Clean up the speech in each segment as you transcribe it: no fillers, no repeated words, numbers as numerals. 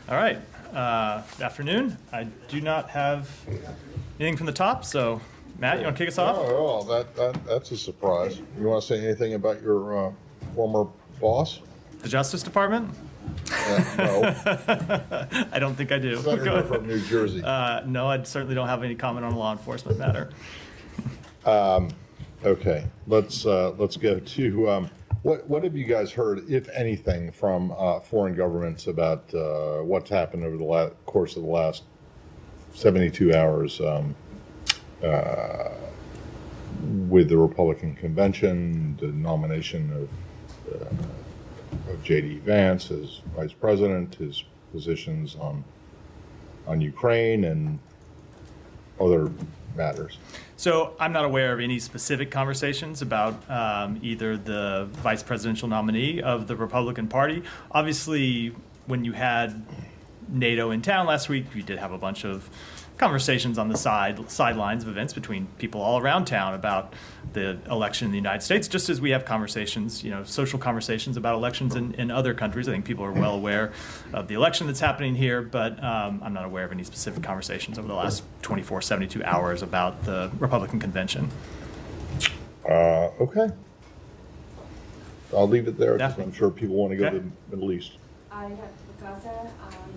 All right. Good afternoon. I do not have anything from the top, so Matt, you want to kick us off? Oh, well, that's a surprise. You want to say anything about your former boss? The Justice Department? No. I don't think I do. Senator from New Jersey. No, I certainly don't have any comment on a law enforcement matter. Okay, let's go to what have you guys heard, if anything, from foreign governments about what's happened over the course of the last 72 hours with the Republican convention, the nomination of J.D. Vance as vice president, his positions on Ukraine and other matters? So I'm not aware of any specific conversations about either the vice presidential nominee of the Republican Party. Obviously, when you had NATO in town last week, you did have a bunch of conversations on the sidelines of events between people all around town about the election in the United States, just as we have conversations, social conversations about elections in other countries. I think people are well aware of the election that's happening here, but I'm not aware of any specific conversations over the last 24, 72 hours about the Republican convention. Okay. I'll leave it there because Definitely. I'm sure people want to go to the Middle East. I have to Gaza.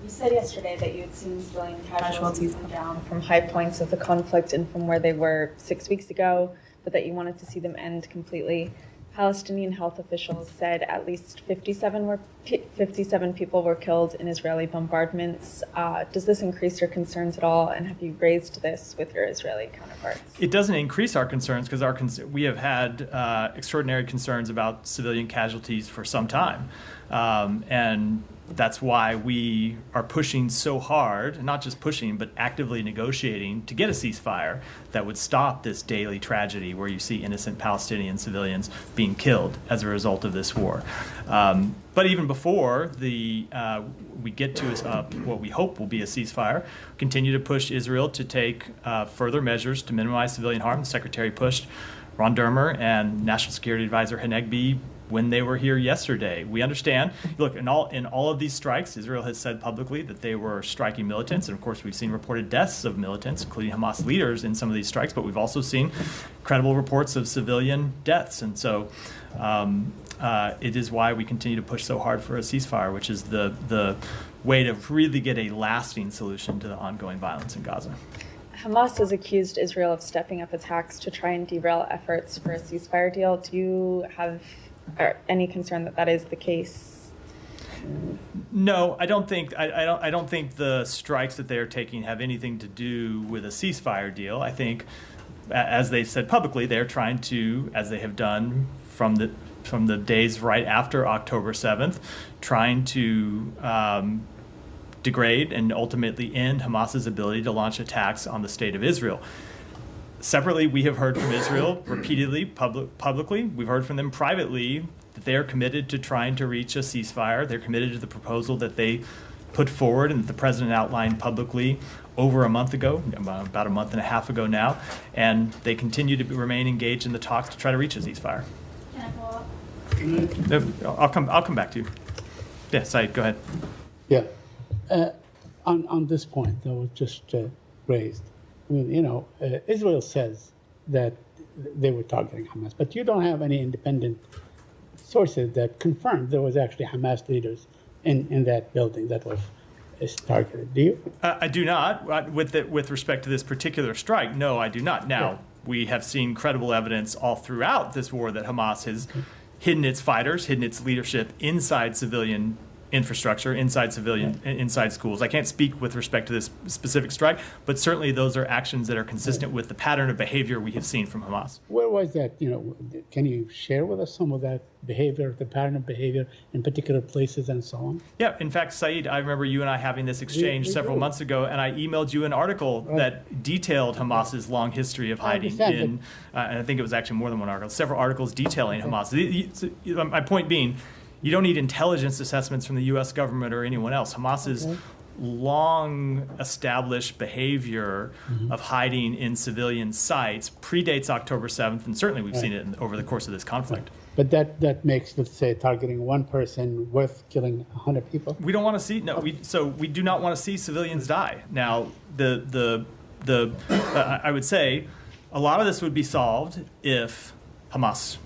You said yesterday that you had seen civilian casualties come down from high points of the conflict and from where they were 6 weeks ago, but that you wanted to see them end completely. Palestinian health officials said at least 57 people were killed in Israeli bombardments. Does this increase your concerns at all, and have you raised this with your Israeli counterparts? It doesn't increase our concerns because we have had extraordinary concerns about civilian casualties for some time. And that's why we are pushing so hard, not just pushing, but actively negotiating to get a ceasefire that would stop this daily tragedy where you see innocent Palestinian civilians being killed as a result of this war. But even before we get to what we hope will be a ceasefire, continue to push Israel to take further measures to minimize civilian harm. The Secretary pushed Ron Dermer and National Security Advisor Hanegbi when they were here yesterday. We understand. Look, in all of these strikes, Israel has said publicly that they were striking militants, and of course we've seen reported deaths of militants, including Hamas leaders in some of these strikes, but we've also seen credible reports of civilian deaths. And so it is why we continue to push so hard for a ceasefire, which is the way to really get a lasting solution to the ongoing violence in Gaza. Hamas has accused Israel of stepping up attacks to try and derail efforts for a ceasefire deal. Do you have any concern that is the case? No, I don't think. I don't think the strikes that they are taking have anything to do with a ceasefire deal. I think, as they've said publicly, they're trying to, as they have done from the days right after October 7th, trying to degrade and ultimately end Hamas's ability to launch attacks on the state of Israel. Separately, we have heard from Israel repeatedly, publicly. We've heard from them privately that they are committed to trying to reach a ceasefire. They're committed to the proposal that they put forward and that the president outlined publicly over a month ago, about a month and a half ago now, and they continue to remain engaged in the talks to try to reach a ceasefire. Can I follow up? I'll come back to you. Yeah, Said, go ahead. Yeah. On this point that was just raised, I mean, Israel says that they were targeting Hamas, but you don't have any independent sources that confirmed there was actually Hamas leaders in that building that was targeted. Do you? I do not. With respect to this particular strike, no, I do not. Now, we have seen credible evidence all throughout this war that Hamas has hidden its fighters, hidden its leadership inside civilian infrastructure, inside schools. I can't speak with respect to this specific strike, but certainly those are actions that are consistent with the pattern of behavior we have seen from Hamas. Where was that? Can you share with us some of that behavior, the pattern of behavior in particular places and so on? Yeah, in fact, Said, I remember you and I having this exchange several months ago, and I emailed you an article that detailed Hamas's long history of hiding and I think it was actually more than one article, several articles detailing Hamas. My point being, you don't need intelligence assessments from the U.S. government or anyone else. Hamas's long established behavior of hiding in civilian sites predates October 7th, and certainly we've seen it over the course of this conflict. But that makes, let's say, targeting one person worth killing 100 people? We don't want to see we do not want to see civilians die. Now, I would say a lot of this would be solved if Hamas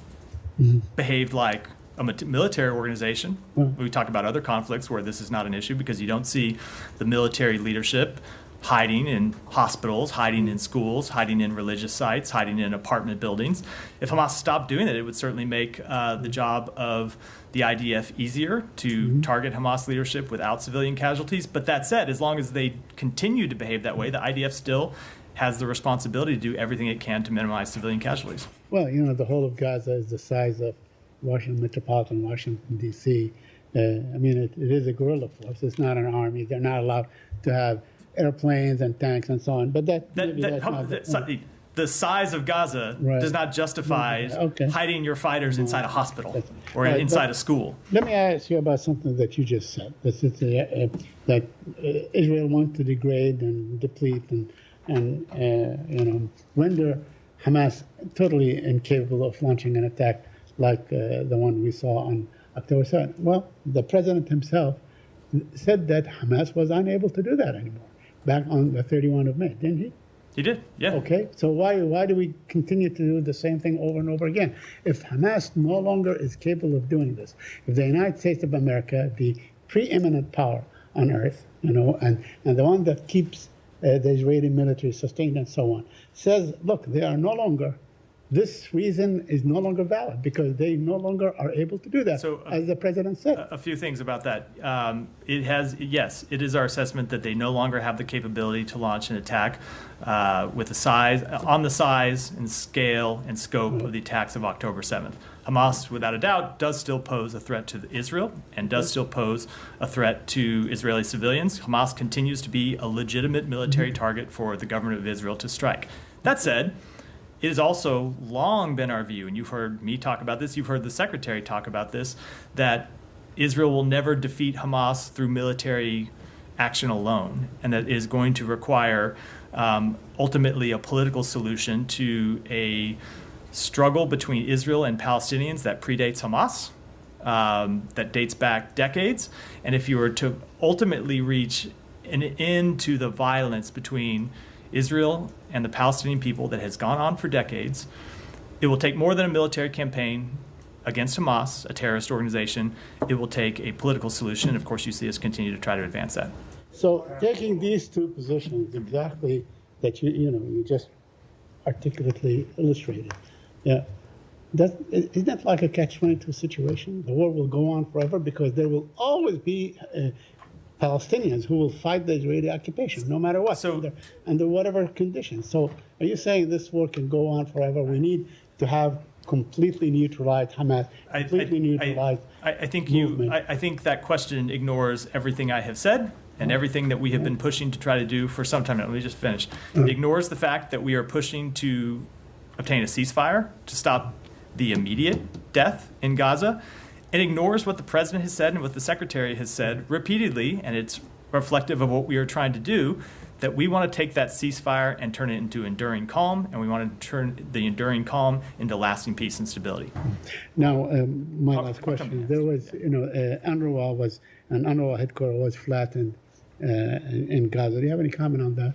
behaved like a military organization. We talk about other conflicts where this is not an issue because you don't see the military leadership hiding in hospitals, hiding in schools, hiding in religious sites, hiding in apartment buildings. If Hamas stopped doing it, it would certainly make the job of the IDF easier to target Hamas leadership without civilian casualties. But that said, as long as they continue to behave that way, the IDF still has the responsibility to do everything it can to minimize civilian casualties. Well, the whole of Gaza is the size of metropolitan Washington, D.C. It is a guerrilla force. It's not an army. They're not allowed to have airplanes and tanks and so on. But the size of Gaza does not justify hiding your fighters inside a hospital or inside a school. Let me ask you about something that you just said. That Israel wants to degrade and deplete and render Hamas totally incapable of launching an attack like the one we saw on October 7th. Well, the president himself said that Hamas was unable to do that anymore back on the 31 of May, didn't he? He did, yeah. Okay, so why do we continue to do the same thing over and over again? If Hamas no longer is capable of doing this, if the United States of America, the preeminent power on earth, and the one that keeps the Israeli military sustained and so on, says, look, they are no longer, this reason is no longer valid because they no longer are able to do that, as the president said. A few things about that. It is our assessment that they no longer have the capability to launch an attack with the size and scale and scope of the attacks of October 7th. Hamas, without a doubt, does still pose a threat to Israel and does still pose a threat to Israeli civilians. Hamas continues to be a legitimate military target for the government of Israel to strike. That said, it has also long been our view, and you've heard me talk about this, you've heard the secretary talk about this, that Israel will never defeat Hamas through military action alone, and that it is going to require ultimately a political solution to a struggle between Israel and Palestinians that predates Hamas, that dates back decades. And if you were to ultimately reach an end to the violence between Israel and the Palestinian people that has gone on for decades, it will take more than a military campaign against Hamas, a terrorist organization. It will take a political solution. And of course, you see us continue to try to advance that. So taking these two positions exactly that you just articulately illustrated, isn't that like a catch-22 situation? The war will go on forever because there will always be Palestinians who will fight the Israeli occupation, no matter what, under whatever conditions. So are you saying this war can go on forever? We need to have completely neutralized Hamas, completely neutralized movement. I think that question ignores everything I have said and everything that we have been pushing to try to do for some time now. Let me just finish. It ignores the fact that we are pushing to obtain a ceasefire to stop the immediate death in Gaza. It ignores what the president has said and what the secretary has said repeatedly, and it's reflective of what we are trying to do, that we want to take that ceasefire and turn it into enduring calm, and we want to turn the enduring calm into lasting peace and stability. Now, my last question. There was, UNRWA headquarters was flattened in Gaza. Do you have any comment on that?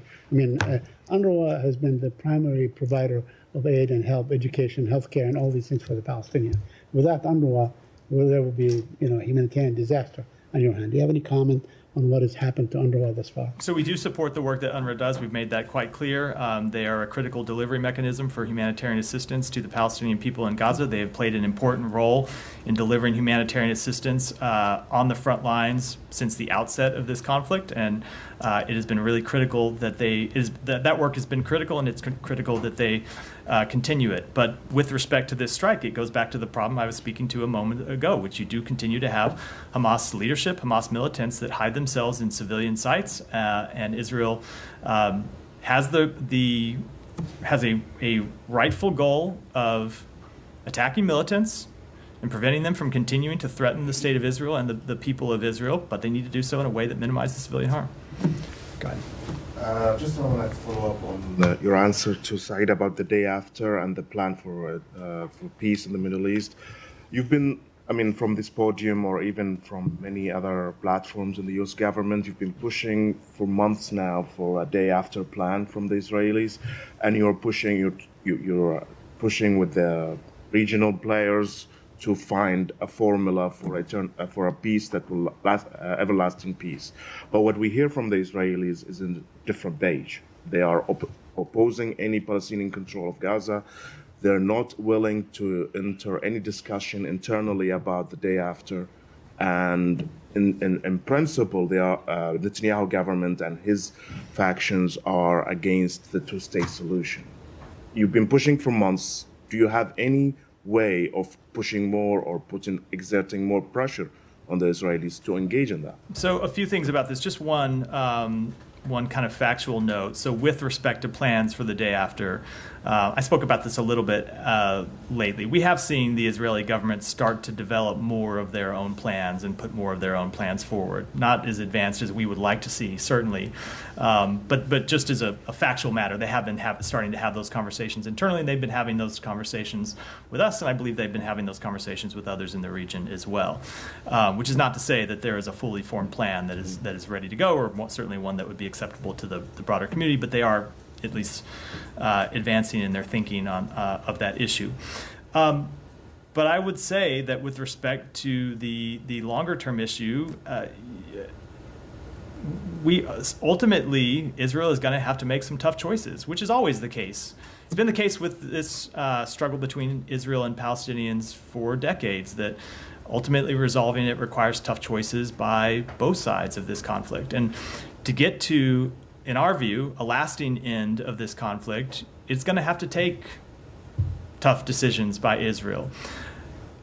UNRWA has been the primary provider of aid and help, education, healthcare, and all these things for the Palestinians. Without UNRWA, there would be, a humanitarian disaster on your hand. Do you have any comment on what has happened to UNRWA thus far? So we do support the work that UNRWA does. We've made that quite clear. They are a critical delivery mechanism for humanitarian assistance to the Palestinian people in Gaza. They have played an important role in delivering humanitarian assistance on the front lines since the outset of this conflict, and it has been really critical that that work has been critical, and it's critical that they continue it. But with respect to this strike, it goes back to the problem I was speaking to a moment ago, which you do continue to have Hamas leadership, Hamas militants that hide themselves in civilian sites, and Israel has a rightful goal of attacking militants, and preventing them from continuing to threaten the state of Israel and the people of Israel, but they need to do so in a way that minimizes civilian harm. Go ahead. Just want to follow up on your answer to Said about the day after and the plan for peace in the Middle East. You've been, I mean, from this podium or even from many other platforms in the U.S. government, you've been pushing for months now for a day after plan from the Israelis, and you're pushing with the regional players to find a formula for a peace that will last, everlasting peace. But what we hear from the Israelis is in a different page. They are opposing any Palestinian control of Gaza. They're not willing to enter any discussion internally about the day after. And in principle, the Netanyahu government and his factions are against the two-state solution. You've been pushing for months. Do you have any way of pushing more or exerting more pressure on the Israelis to engage in that? So a few things about this. Just one kind of factual note. So with respect to plans for the day after, I spoke about this a little bit lately. We have seen the Israeli government start to develop more of their own plans and put more of their own plans forward. Not as advanced as we would like to see, certainly, but just as a factual matter, they have been starting to have those conversations internally. They've been having those conversations with us, and I believe they've been having those conversations with others in the region as well. Which is not to say that there is a fully formed plan that is ready to go, or certainly one that would be acceptable to the broader community, but they are at least advancing in their thinking of that issue. But I would say that with respect to the longer term issue, ultimately Israel is going to have to make some tough choices, which is always the case. It's been the case with this struggle between Israel and Palestinians for decades, that ultimately resolving it requires tough choices by both sides of this conflict. And to get to, in our view, a lasting end of this conflict, it's going to have to take tough decisions by Israel.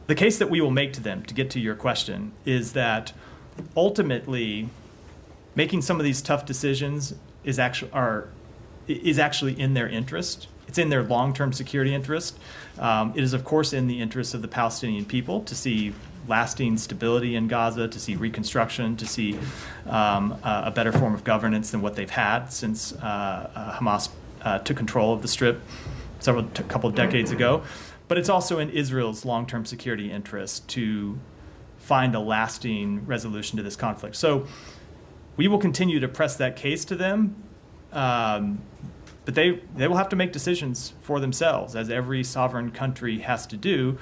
The case that we will make to them, to get to your question, is that ultimately making some of these tough decisions is actually in their interest. It's in their long-term security interest. It is, of course, in the interest of the Palestinian people to see lasting stability in Gaza, to see reconstruction, to see a better form of governance than what they've had since Hamas took control of the Strip a couple of decades ago. But it's also in Israel's long-term security interest to find a lasting resolution to this conflict. So we will continue to press that case to them, but they will have to make decisions for themselves, as every sovereign country has to do.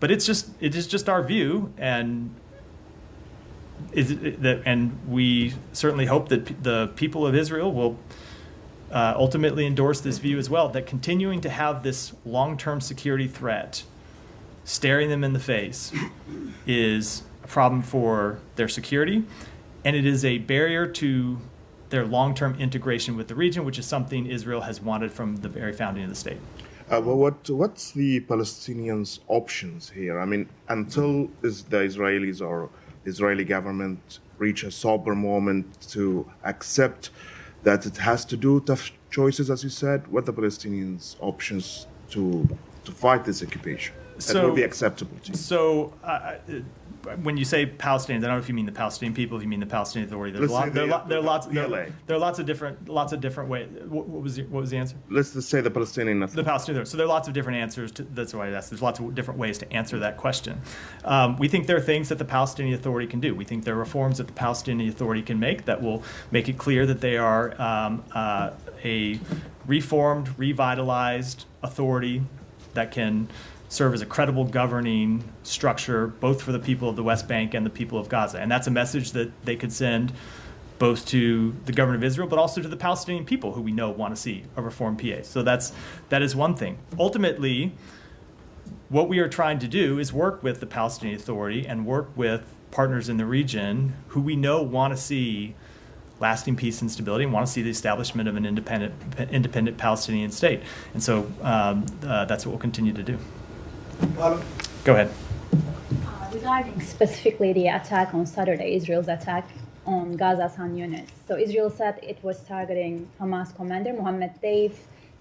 But it is just our view, and we certainly hope that the people of Israel will ultimately endorse this view as well, that continuing to have this long-term security threat staring them in the face is a problem for their security, and it is a barrier to their long-term integration with the region, which is something Israel has wanted from the very founding of the state. What's the Palestinians' options here? I mean, until the Israelis or Israeli government reach a sober moment to accept that it has to do tough choices, as you said, what are the Palestinians' options to fight this occupation? That would be acceptable to you. So when you say Palestinians, I don't know if you mean the Palestinian people, if you mean the Palestinian Authority. There are lots of different ways. What was the answer? Let's just say the Palestinian Authority. The Palestinian Authority. So there are lots of different answers. That's why I asked. There's lots of different ways to answer that question. We think there are things that the Palestinian Authority can do. We think there are reforms that the Palestinian Authority can make that will make it clear that they are a reformed, revitalized authority that can serve as a credible governing structure, both for the people of the West Bank and the people of Gaza. And that's a message that they could send both to the government of Israel, but also to the Palestinian people, who we know want to see a reformed PA. So that is one thing. Ultimately, what we are trying to do is work with the Palestinian Authority and work with partners in the region who we know want to see lasting peace and stability and want to see the establishment of an independent Palestinian state. And so that's what we'll continue to do. Go ahead. Regarding specifically the attack on Saturday, Israel's attack on Gaza's Khan Yunis. So Israel said it was targeting Hamas commander Mohammed Deif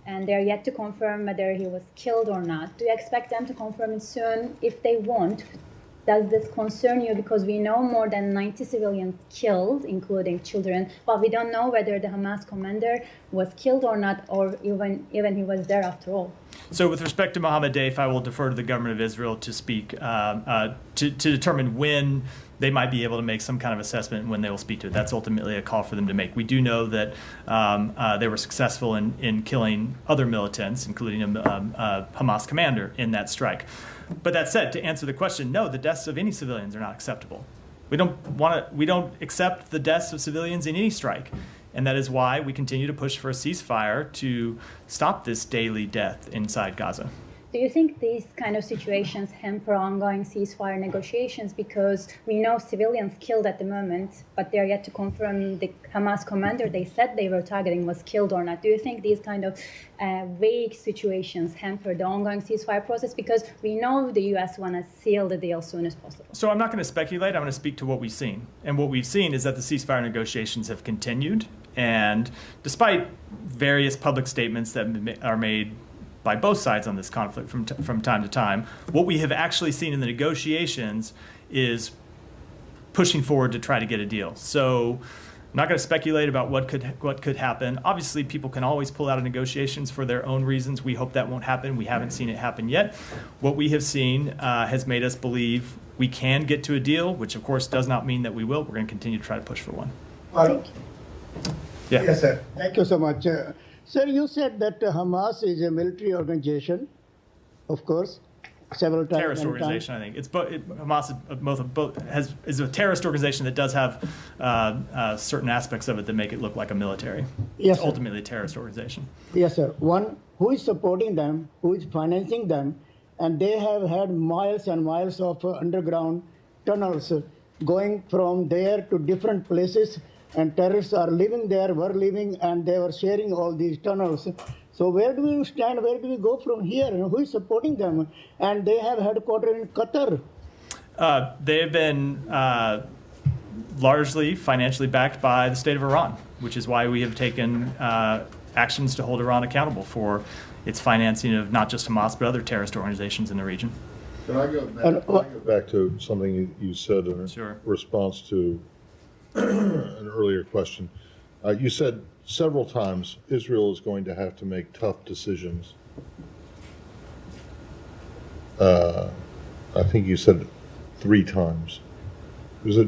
and they're yet to confirm whether he was killed or not. Do you expect them to confirm it soon? If they won't, does this concern you? Because we know more than 90 civilians killed, including children, but we don't know whether the Hamas commander was killed or not, or even he was there after all. So with respect to Mohammed Deif, I will defer to the government of Israel to speak, to determine when they might be able to make some kind of assessment and when they will speak to it. That's ultimately a call for them to make. We do know that they were successful in killing other militants, including a Hamas commander in that strike. But that said, to answer the question, no, the deaths of any civilians are not acceptable. We don't accept the deaths of civilians in any strike. And that is why we continue to push for a ceasefire to stop this daily death inside Gaza. Do you think these kind of situations hamper ongoing ceasefire negotiations? Because we know civilians killed at the moment, but they're yet to confirm the Hamas commander they said they were targeting was killed or not. Do you think these kind of vague situations hamper the ongoing ceasefire process? Because we know the U.S. want to seal the deal as soon as possible. So I'm not going to speculate. I'm going to speak to what we've seen. And what we've seen is that the ceasefire negotiations have continued. And despite various public statements that are made by both sides on this conflict from time to time, what we have actually seen in the negotiations is pushing forward to try to get a deal. So I'm not going to speculate about what could happen. Obviously, people can always pull out of negotiations for their own reasons. We hope that won't happen. We haven't seen it happen yet. What we have seen has made us believe we can get to a deal, which of course does not mean that we will. We're going to continue to try to push for one. Thank you. Yeah. Yes, sir. Thank you so much. Sir, you said that Hamas is a military organization, of course, several times. Terrorist organization, I think. It's Hamas is a terrorist organization that does have certain aspects of it that make it look like a military. Yes, it's ultimately a terrorist organization. Yes, sir. One, who is supporting them, who is financing them, and they have had miles and miles of underground tunnels going from there to different places, and terrorists are living there, were living, and they were sharing all these tunnels. So where do we stand? Where do we go from here? Who is supporting them? And they have headquarters in Qatar. They have been largely financially backed by the state of Iran, which is why we have taken actions to hold Iran accountable for its financing of not just Hamas, but other terrorist organizations in the region. Can I go back to something you said in Sure. response to an earlier question? You said several times Israel is going to have to make tough decisions. I think you said 3 times. Does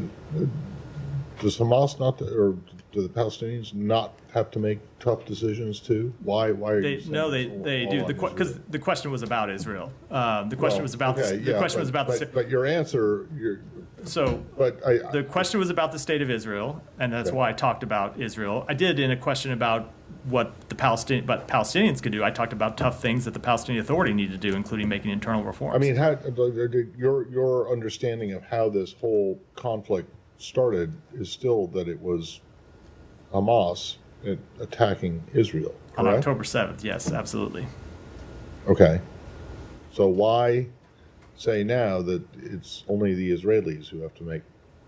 Hamas not, or do the Palestinians not have to make tough decisions too? Why are you saying No, they all do. on Because Israel? the question was about Israel. The question was about But your answer, the question was about the state of Israel, and that's why I talked about Israel. I did in a question about what the Palestinians could do. I talked about tough things that the Palestinian Authority need to do, including making internal reforms. I mean, your understanding of how this whole conflict started is still that it was Hamas attacking Israel, correct? On October 7th, yes, absolutely. Okay. So why say now that it's only the Israelis who have to make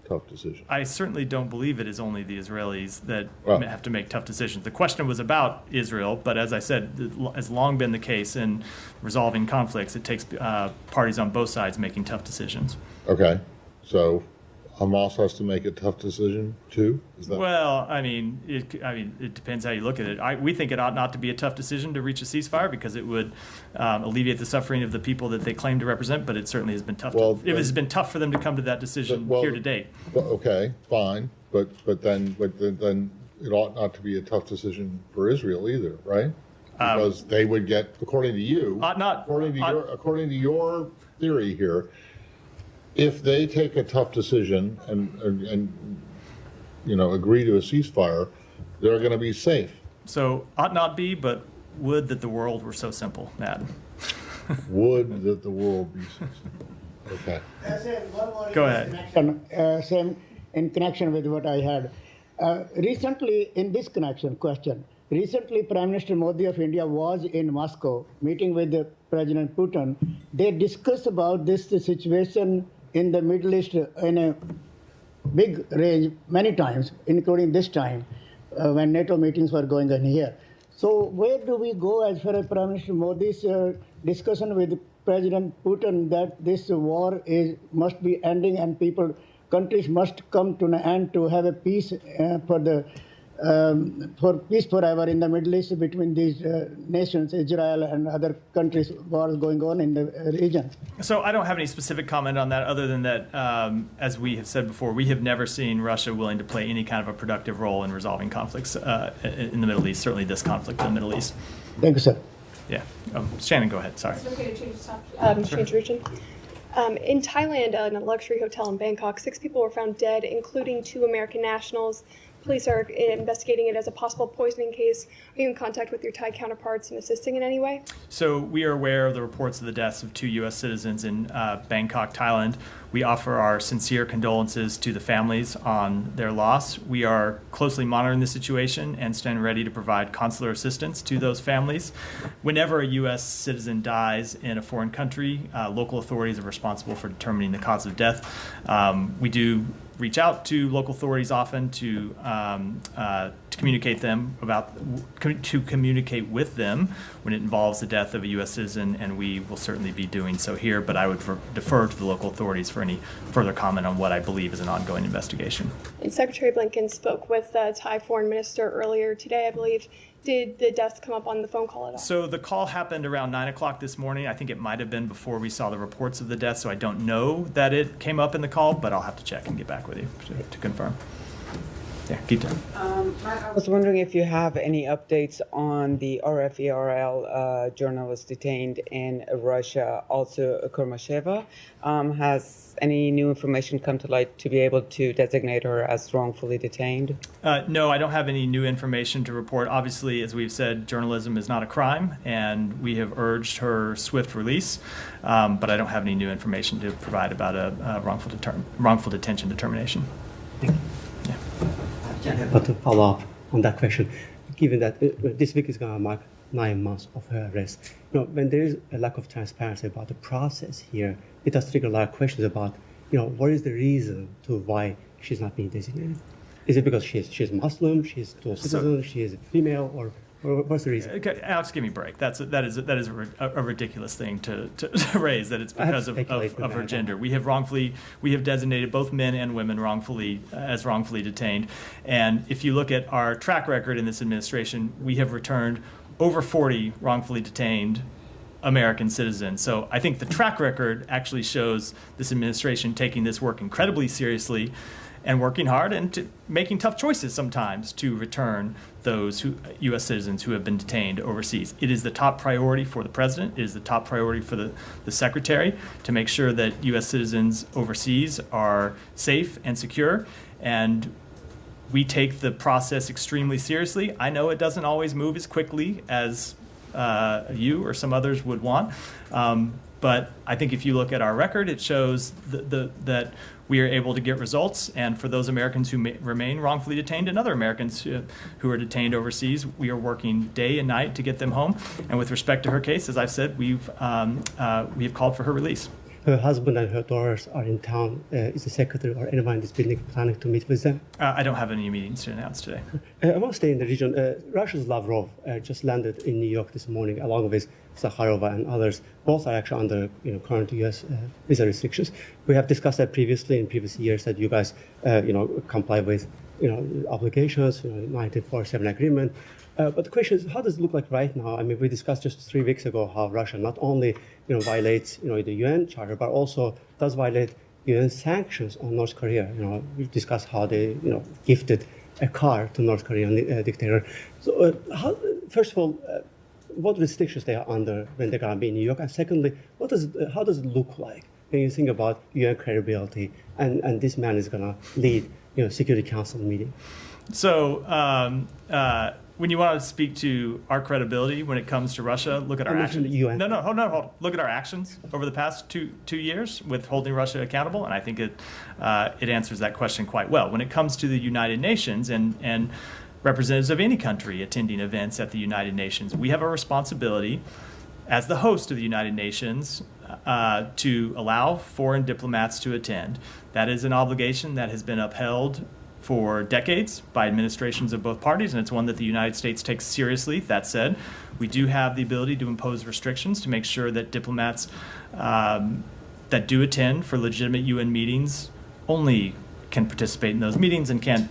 tough decisions? I certainly don't believe it is only the Israelis that Well, have to make tough decisions. The question was about Israel, but as I said, it has long been the case in resolving conflicts. It takes parties on both sides making tough decisions. Okay. So Hamas has to make a tough decision too? Is that Well, it depends how you look at it. We think it ought not to be a tough decision to reach a ceasefire because it would alleviate the suffering of the people that they claim to represent. But it certainly has been tough. Well, It has been tough for them to come to that decision Well, here to date. Well, okay, fine, but then it ought not to be a tough decision for Israel either, right? Because they would get, according to you, according to your theory here, if they take a tough decision and agree to a ceasefire, they're going to be safe. So ought not be, but would that the world were so simple, Matt. Would that the world be so simple. Okay. Go ahead. Same in connection with what I had. Recently, in this question, recently Prime Minister Modi of India was in Moscow meeting with President Putin. They discussed about this situation in the Middle East in a big range many times, including this time when NATO meetings were going on here. So where do we go as far as Prime Minister Modi's discussion with President Putin that this war must be ending and countries must come to an end to have a peace for peace forever in the Middle East between these nations, Israel and other countries, wars going on in the region? So I don't have any specific comment on that other than that, as we have said before, we have never seen Russia willing to play any kind of a productive role in resolving conflicts in the Middle East, certainly this conflict in the Middle East. Thank you, sir. Yeah. Shannon, go ahead. Sorry. Is it okay to change the topic? Change region? In Thailand, in a luxury hotel in Bangkok, 6 people were found dead, including 2 American nationals. Police are investigating it as a possible poisoning case. Are you in contact with your Thai counterparts and assisting in any way? So we are aware of the reports of the deaths of 2 U.S. citizens in Bangkok, Thailand. We offer our sincere condolences to the families on their loss. We are closely monitoring the situation and stand ready to provide consular assistance to those families. Whenever a U.S. citizen dies in a foreign country, local authorities are responsible for determining the cause of death. We do reach out to local authorities often to communicate communicate with them when it involves the death of a U.S. citizen, and we will certainly be doing so here. But I would defer to the local authorities for any further comment on what I believe is an ongoing investigation. And Secretary Blinken spoke with the Thai Foreign Minister earlier today, I believe. Did the deaths come up on the phone call at all? So the call happened around 9 o'clock this morning. I think it might have been before we saw the reports of the death, so I don't know that it came up in the call, but I'll have to check and get back with you to confirm. Yeah, keep going. I was wondering if you have any updates on the RFE/RL journalist detained in Russia, also Kurmasheva. Has any new information come to light to be able to designate her as wrongfully detained? No, I don't have any new information to report. Obviously, as we've said, journalism is not a crime, and we have urged her swift release, but I don't have any new information to provide about a wrongful detention determination. Thank you. But to follow up on that question, given that this week is going to mark 9 months of her arrest, when there is a lack of transparency about the process here, it does trigger a lot of questions about, what is the reason to why she's not being designated? Is it because she's Muslim, she's dual citizen, she is a female, or what's the reason? Okay, Alex, give me a break. That is a ridiculous thing to raise, that it's because of her gender. We have designated both men and women wrongfully detained. And if you look at our track record in this administration, we have returned over 40 wrongfully detained American citizens. So I think the track record actually shows this administration taking this work incredibly seriously and working hard and making tough choices sometimes to return those U.S. citizens who have been detained overseas. It is the top priority for the president. It is the top priority for the secretary to make sure that U.S. citizens overseas are safe and secure. And we take the process extremely seriously. I know it doesn't always move as quickly as you or some others would want. But I think if you look at our record, it shows that we are able to get results. And for those Americans who remain wrongfully detained and other Americans who are detained overseas, we are working day and night to get them home. And with respect to her case, as I've said, we have called for her release. Her husband and her daughters are in town. Is the secretary or anyone in this building planning to meet with them? I don't have any meetings to announce today. I want to stay in the region. Russia's Lavrov just landed in New York this morning, along with Zakharova and others. Both are actually under current U.S. visa restrictions. We have discussed that previously in previous years that you guys comply with obligations, 1947 agreement. But the question is, how does it look like right now? I mean, we discussed just 3 weeks ago how Russia not only violates the UN Charter, but also does violate UN sanctions on North Korea. We discussed how they gifted a car to North Korean dictator. So first of all, what restrictions they are under when they're going to be in New York, and secondly, how does it look like when you think about UN credibility and this man is going to lead Security Council meeting? So when you want to speak to our credibility when it comes to Russia, look at our actions. UN. No, hold on. Look at our actions over the past two years with holding Russia accountable, and I think it answers that question quite well. When it comes to the United Nations and representatives of any country attending events at the United Nations, we have a responsibility as the host of the United Nations to allow foreign diplomats to attend. That is an obligation that has been upheld for decades by administrations of both parties, and it's one that the United States takes seriously. That said, we do have the ability to impose restrictions to make sure that diplomats that do attend for legitimate UN meetings only can participate in those meetings and can't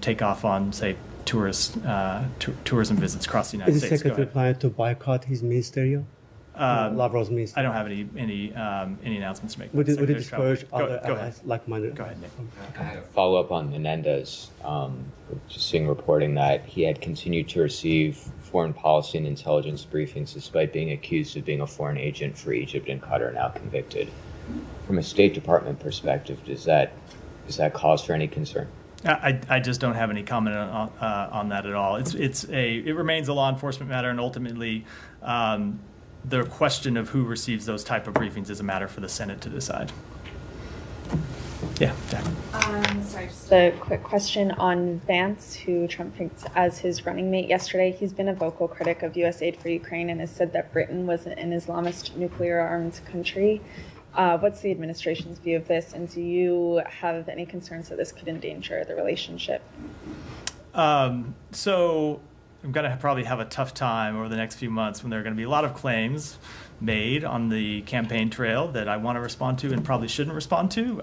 take off on, say, tourism visits across the United Is the States. Secretary planning to boycott his ministerial? Lavrov's ministry? I don't have any announcements to make. Would it Secretary's travel. discourage other Go ahead. allies like-minded? Go ahead, Nick. Follow up on Menendez, just seeing reporting that he had continued to receive foreign policy and intelligence briefings despite being accused of being a foreign agent for Egypt and Qatar, now convicted. From a State Department perspective, is that cause for any concern? I just don't have any comment on that at all. It remains a law enforcement matter, and ultimately, the question of who receives those type of briefings is a matter for the Senate to decide. Yeah, Jack. Sorry, just a quick question on Vance, who Trump picked as his running mate yesterday. He's been a vocal critic of U.S. aid for Ukraine and has said that Britain was an Islamist nuclear-armed country. What's the administration's view of this, and do you have any concerns that this could endanger the relationship? So I'm going to probably have a tough time over the next few months when there are going to be a lot of claims made on the campaign trail that I want to respond to and probably shouldn't respond to.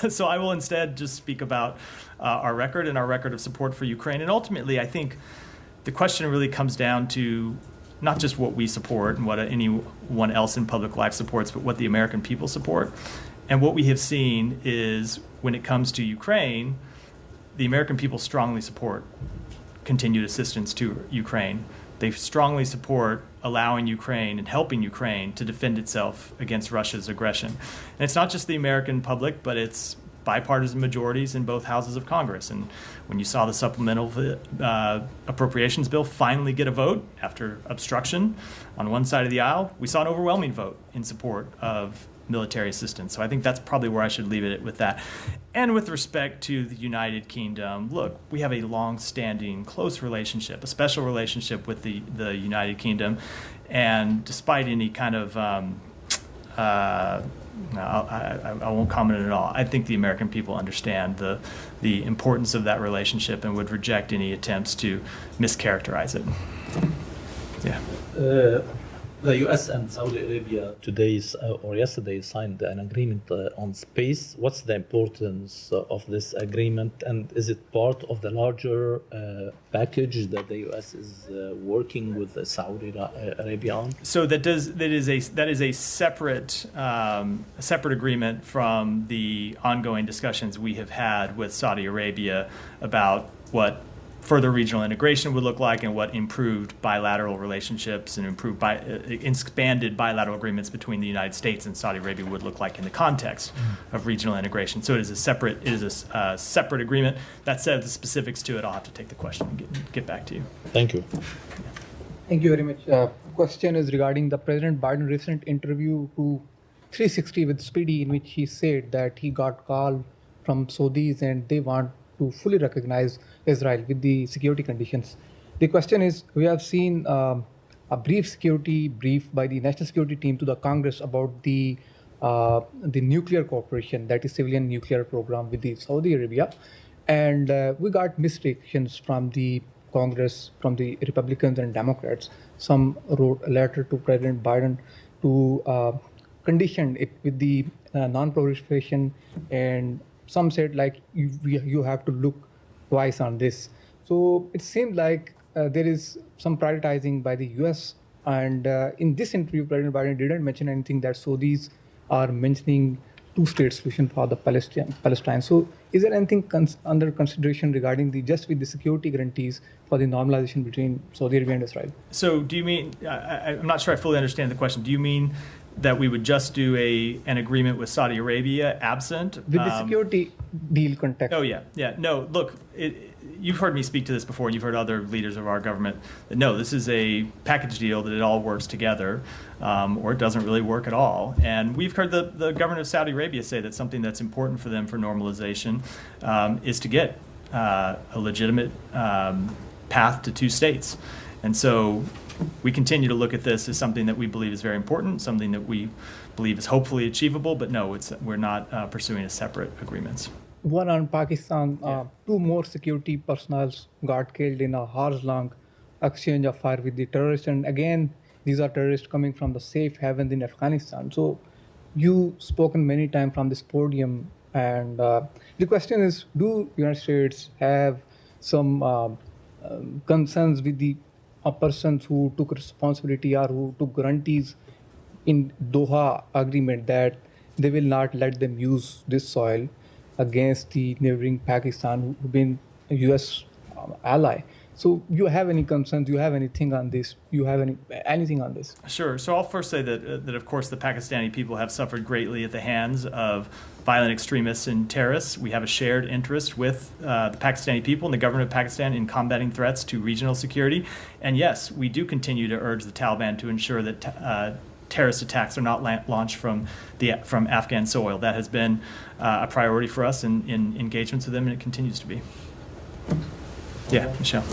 So I will instead just speak about our record and our record of support for Ukraine. And ultimately, I think the question really comes down to not just what we support and what anyone else in public life supports, but what the American people support. And what we have seen is when it comes to Ukraine, the American people strongly support continued assistance to Ukraine. They strongly support allowing Ukraine and helping Ukraine to defend itself against Russia's aggression. And it's not just the American public, but it's bipartisan majorities in both houses of Congress. And when you saw the supplemental appropriations bill finally get a vote after obstruction on one side of the aisle, we saw an overwhelming vote in support of military assistance. So I think that's probably where I should leave it with that. And with respect to the United Kingdom, look, we have a long-standing, close relationship, a special relationship with the United Kingdom. And despite any kind of I won't comment at all. I think the American people understand the importance of that relationship and would reject any attempts to mischaracterize it. Yeah. The U.S. and Saudi Arabia yesterday signed an agreement on space. What's the importance of this agreement, and is it part of the larger package that the U.S. is working with Saudi Arabia on? So that is a separate agreement from the ongoing discussions we have had with Saudi Arabia about what further regional integration would look like and what improved bilateral relationships and expanded bilateral agreements between the United States and Saudi Arabia would look like in the context of regional integration. So it is a separate agreement. That said, the specifics to it, I'll have to take the question and get back to you. Thank you. Thank you very much. Question is regarding the President Biden recent interview to 360 with Speedy, in which he said that he got call from Saudis and they want to fully recognize Israel with the security conditions. The question is, we have seen a brief security brief by the National Security Team to the Congress about the nuclear cooperation, that is civilian nuclear program with the Saudi Arabia. And we got mixed reactions from the Congress, from the Republicans and Democrats. Some wrote a letter to President Biden to condition it with the non-proliferation, and some said like you have to look twice on this. So it seemed like there is some prioritizing by the US, and in this interview President Biden didn't mention anything that Saudis are mentioning two-state solution for the Palestine. So is there anything under consideration regarding just with the security guarantees for the normalization between Saudi Arabia and Israel? So do you mean, I'm not sure I fully understand the question. Do you mean that we would just do an agreement with Saudi Arabia absent? With the security deal context. Oh, yeah. No, look, you've heard me speak to this before, and you've heard other leaders of our government. No, this is a package deal that it all works together, or it doesn't really work at all. And we've heard the government of Saudi Arabia say that something that's important for them for normalization is to get a legitimate path to two states. And so we continue to look at this as something that we believe is very important, something that we believe is hopefully achievable, but no, we're not pursuing a separate agreements. one on Pakistan. Two more security personnel got killed in a hours-long exchange of fire with the terrorists. And again, these are terrorists coming from the safe havens in Afghanistan. So you spoken many times from this podium. And the question is, do United States have some concerns with the persons who took responsibility or who took guarantees in Doha agreement that they will not let them use this soil against the neighboring Pakistan, who've been a U.S. ally? So you have any concerns? You have anything on this? You have anything on this? Sure. So I'll first say that of course, the Pakistani people have suffered greatly at the hands of violent extremists and terrorists. We have a shared interest with the Pakistani people and the government of Pakistan in combating threats to regional security. And yes, we do continue to urge the Taliban to ensure that terrorist attacks are not launched from Afghan soil. That has been a priority for us in engagements with them, and it continues to be. Yeah, Michelle.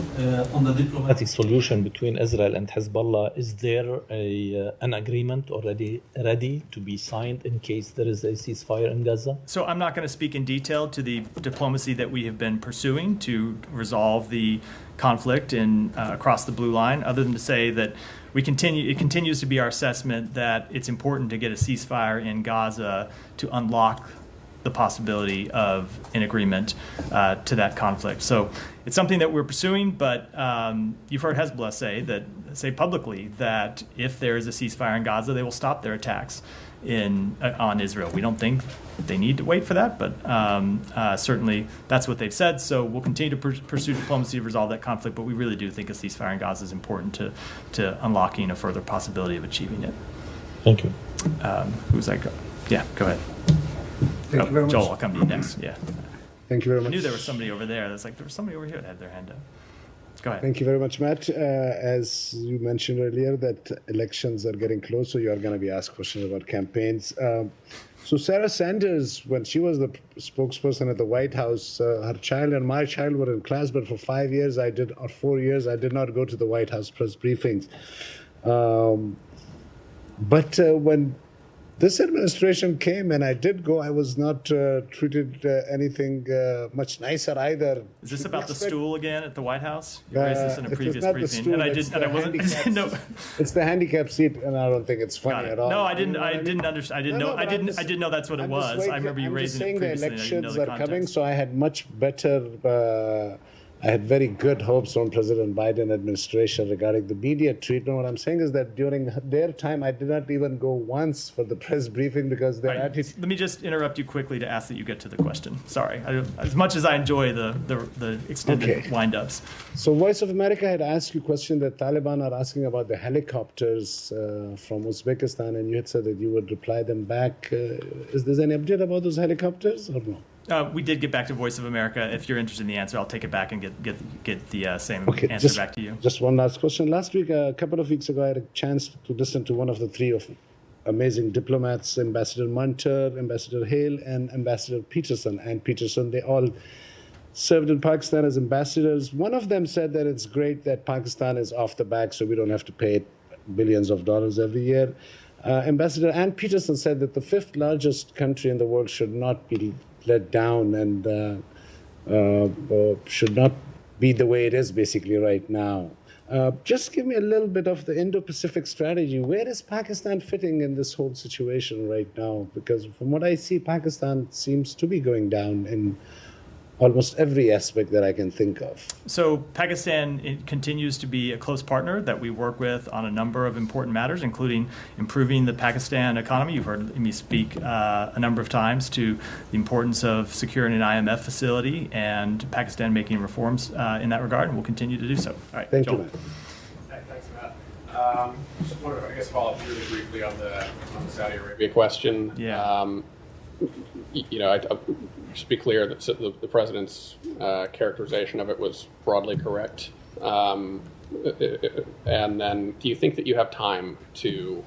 On the diplomatic solution between Israel and Hezbollah, is there an agreement already ready to be signed in case there is a ceasefire in Gaza? So I'm not going to speak in detail to the diplomacy that we have been pursuing to resolve the conflict across the blue line, other than to say that it continues to be our assessment that it's important to get a ceasefire in Gaza to unlock the possibility of an agreement to that conflict. So it's something that we're pursuing, but you've heard Hezbollah say publicly that if there is a ceasefire in Gaza, they will stop their attacks on Israel. We don't think they need to wait for that, but certainly that's what they've said. So we'll continue to pursue diplomacy to resolve that conflict, but we really do think a ceasefire in Gaza is important to unlocking a further possibility of achieving it. Thank you. Who's that? Yeah, go ahead. Thank you very much. Joel, I'll come to you next. Yeah. Thank you very much. I knew there was somebody over there. There was somebody over here that had their hand up. Go ahead. Thank you very much, Matt. As you mentioned earlier, that elections are getting close, so you are going to be asked questions about campaigns. So Sarah Sanders, when she was the spokesperson at the White House, her child and my child were in class, but for 4 years, I did not go to the White House press briefings. But when this administration came and I did go, I was not treated anything much nicer either. Is this about the stool again at the White House? You raised this in a previous briefing, and I didn't know. It's the handicap seat, and I don't think it's funny at all. No, I didn't understand. I didn't know that's what it was. I remember you raising it previously. I'm just saying the elections are coming, so I had much better. I had very good hopes from President Biden administration regarding the media treatment. What I'm saying is that during their time, I did not even go once for the press briefing because their attitude. Let me just interrupt you quickly to ask that you get to the question. Sorry. As much as I enjoy the extended wind-ups. So Voice of America had asked you a question that Taliban are asking about the helicopters from Uzbekistan, and you had said that you would reply them back. Is there any update about those helicopters or no? We did get back to Voice of America. If you're interested in the answer, I'll take it back and get the same answer back to you. Just one last question. Last week, a couple of weeks ago, I had a chance to listen to one of the three amazing diplomats, Ambassador Munter, Ambassador Hale, and Ambassador Peterson. And Peterson, they all served in Pakistan as ambassadors. One of them said that it's great that Pakistan is off the back, so we don't have to pay billions of dollars every year. Ambassador Ann Peterson said that the fifth largest country in the world should not be let down and should not be the way it is basically right now. Just give me a little bit of the Indo-Pacific strategy. Where is Pakistan fitting in this whole situation right now? Because from what I see, Pakistan seems to be going down in almost every aspect that I can think of. So Pakistan continues to be a close partner that we work with on a number of important matters, including improving the Pakistan economy. You've heard me speak a number of times to the importance of securing an IMF facility and Pakistan making reforms in that regard, and we'll continue to do so. All right, Thank Joel. you, Matt. Thanks, Matt. Just wanted to, I guess, follow up really briefly on the Saudi Arabia question. Yeah. Just be clear that the president's characterization of it was broadly correct. And then, do you think that you have time to,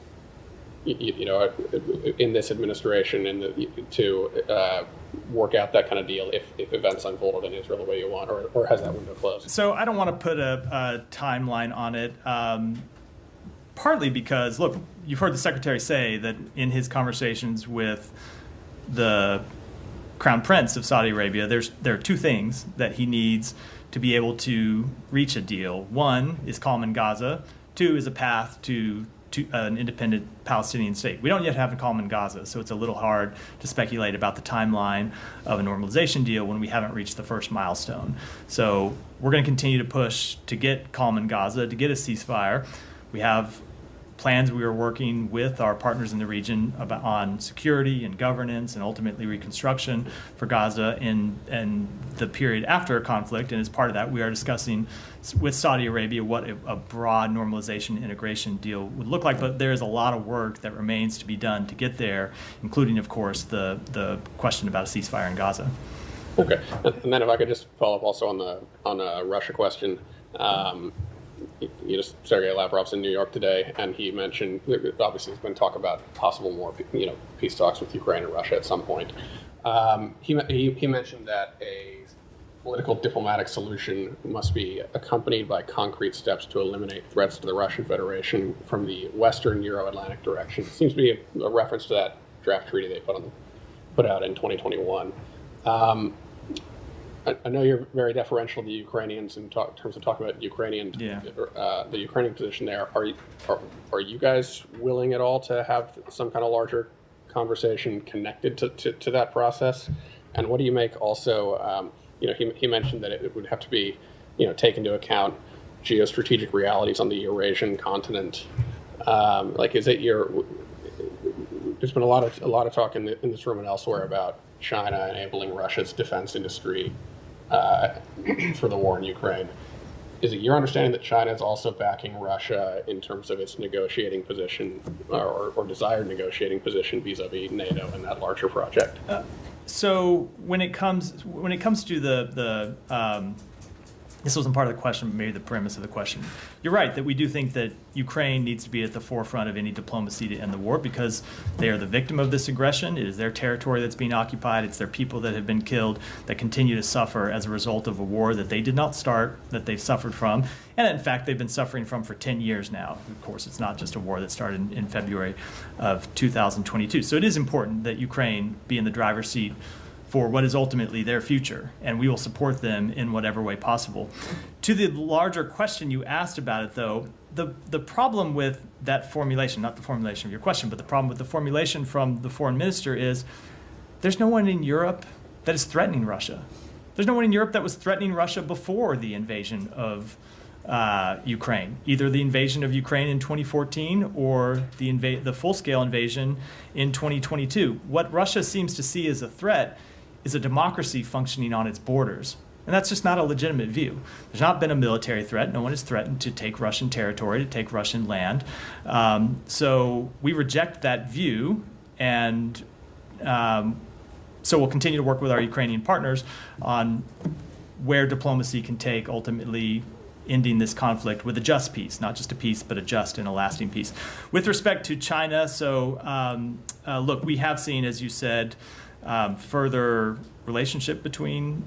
in this administration, to work out that kind of deal if events unfolded in Israel the way you want, or has that window closed? So I don't want to put a timeline on it. Partly because, look, you've heard the secretary say that in his conversations with the Crown Prince of Saudi Arabia, there are two things that he needs to be able to reach a deal. One is calm in Gaza. Two is a path to an independent Palestinian state. We don't yet have a calm in Gaza, so it's a little hard to speculate about the timeline of a normalization deal when we haven't reached the first milestone. So we're going to continue to push to get calm in Gaza, to get a ceasefire. We have plans we are working with our partners in the region on security and governance and ultimately reconstruction for Gaza in the period after a conflict. And as part of that, we are discussing with Saudi Arabia what a broad normalization integration deal would look like. But there is a lot of work that remains to be done to get there, including, of course, the question about a ceasefire in Gaza. Okay. And then if I could just follow up also on the Russia question. Sergei Lavrov's in New York today, and he mentioned, obviously there's been talk about possible more, peace talks with Ukraine and Russia at some point. He mentioned that a political diplomatic solution must be accompanied by concrete steps to eliminate threats to the Russian Federation from the Western Euro-Atlantic direction. It seems to be a reference to that draft treaty they put out in 2021. I know you're very deferential to the Ukrainians in terms of talking about the Ukrainian position there. Are you guys willing at all to have some kind of larger conversation connected to that process? And what do you make also? He mentioned that it would have to be, take into account geostrategic realities on the Eurasian continent. There's been a lot of talk in this room and elsewhere about China enabling Russia's defense industry for the war in Ukraine. Is it your understanding that China is also backing Russia in terms of its negotiating position or desired negotiating position vis-a-vis NATO and that larger project? So when it comes to the this wasn't part of the question, but maybe the premise of the question. You're right that we do think that Ukraine needs to be at the forefront of any diplomacy to end the war because they are the victim of this aggression. It is their territory that's being occupied. It's their people that have been killed, that continue to suffer as a result of a war that they did not start, that they've suffered from, and in fact they've been suffering from for 10 years now. Of course, it's not just a war that started in February of 2022. So it is important that Ukraine be in the driver's seat for what is ultimately their future, and we will support them in whatever way possible. To the larger question you asked about it, though, the problem with that formulation, not the formulation of your question, but the problem with the formulation from the foreign minister is there's no one in Europe that is threatening Russia. There's no one in Europe that was threatening Russia before the invasion of Ukraine, either the invasion of Ukraine in 2014 or the full-scale invasion in 2022. What Russia seems to see as a threat is a democracy functioning on its borders. And that's just not a legitimate view. There's not been a military threat. No one has threatened to take Russian territory, to take Russian land. So we reject that view, and so we'll continue to work with our Ukrainian partners on where diplomacy can take ultimately ending this conflict with a just peace, not just a peace, but a just and a lasting peace. With respect to China, look, we have seen, as you said, further relationship between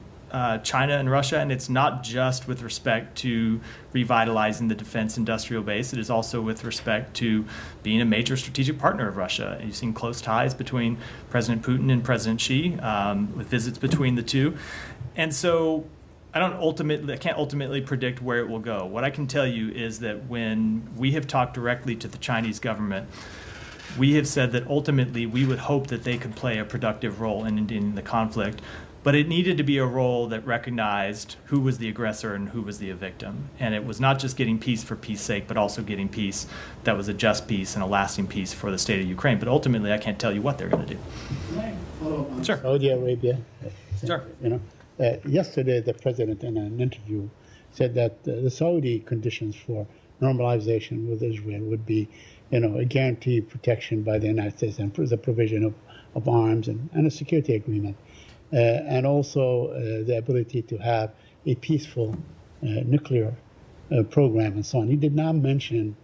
China and Russia, and it's not just with respect to revitalizing the defense industrial base. It is also with respect to being a major strategic partner of Russia. You've seen close ties between President Putin and President Xi, with visits between the two. And so I can't ultimately predict where it will go. What I can tell you is that when we have talked directly to the Chinese government, we have said that ultimately we would hope that they could play a productive role in ending the conflict, but it needed to be a role that recognized who was the aggressor and who was the victim. And it was not just getting peace for peace sake, but also getting peace that was a just peace and a lasting peace for the state of Ukraine. But ultimately, I can't tell you what they're going to do. Sure. Saudi Arabia. Sure. Yesterday, the president in an interview said that the Saudi conditions for normalization with Israel would be, a guaranteed protection by the United States and the provision of arms and a security agreement, and also the ability to have a peaceful nuclear program and so on. He did not mention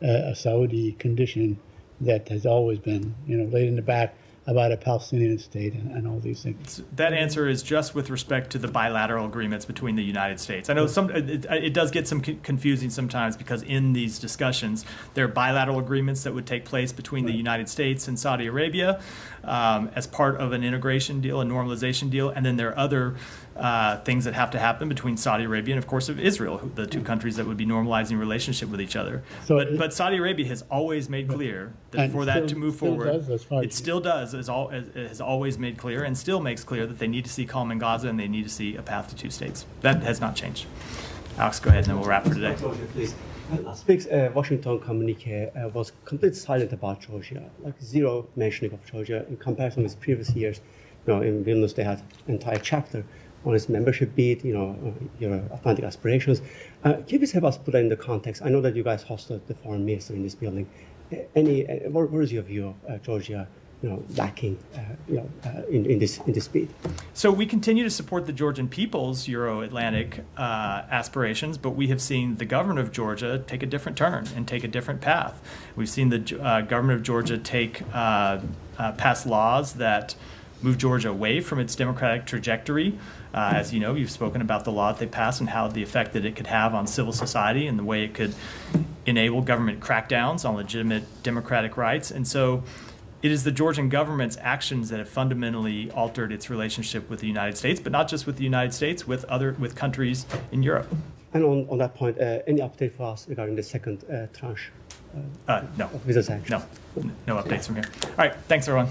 a Saudi condition that has always been, laid in the back about a Palestinian state and all these things. That answer is just with respect to the bilateral agreements between the United States. I know it does get some confusing sometimes because in these discussions, there are bilateral agreements that would take place between the United States and Saudi Arabia as part of an integration deal, a normalization deal, and then there are other things that have to happen between Saudi Arabia and, of course, of Israel, the two countries that would be normalizing relationship with each other. So but Saudi Arabia has always made clear that for that to move forward, it still does, has always made clear and still makes clear that they need to see calm in Gaza and they need to see a path to two states. That has not changed. Alex, go ahead and then we'll wrap for today. Last week's Washington communique was completely silent about Georgia, like zero mentioning of Georgia in comparison with previous years. In Vilnius they had an entire chapter on its membership bid, your Atlantic aspirations. Can you please help us put that in the context? I know that you guys hosted the foreign minister in this building. What is your view of Georgia, lacking, in this bid? So we continue to support the Georgian people's Euro-Atlantic aspirations, but we have seen the government of Georgia take a different turn and take a different path. We've seen the government of Georgia pass laws that move Georgia away from its democratic trajectory. As you know, you've spoken about the law that they passed and how the effect that it could have on civil society and the way it could enable government crackdowns on legitimate democratic rights. And so it is the Georgian government's actions that have fundamentally altered its relationship with the United States, but not just with the United States, with countries in Europe. And on that point, any update for us regarding the second tranche? No. Of visa sanctions? No updates from here. All right, thanks everyone.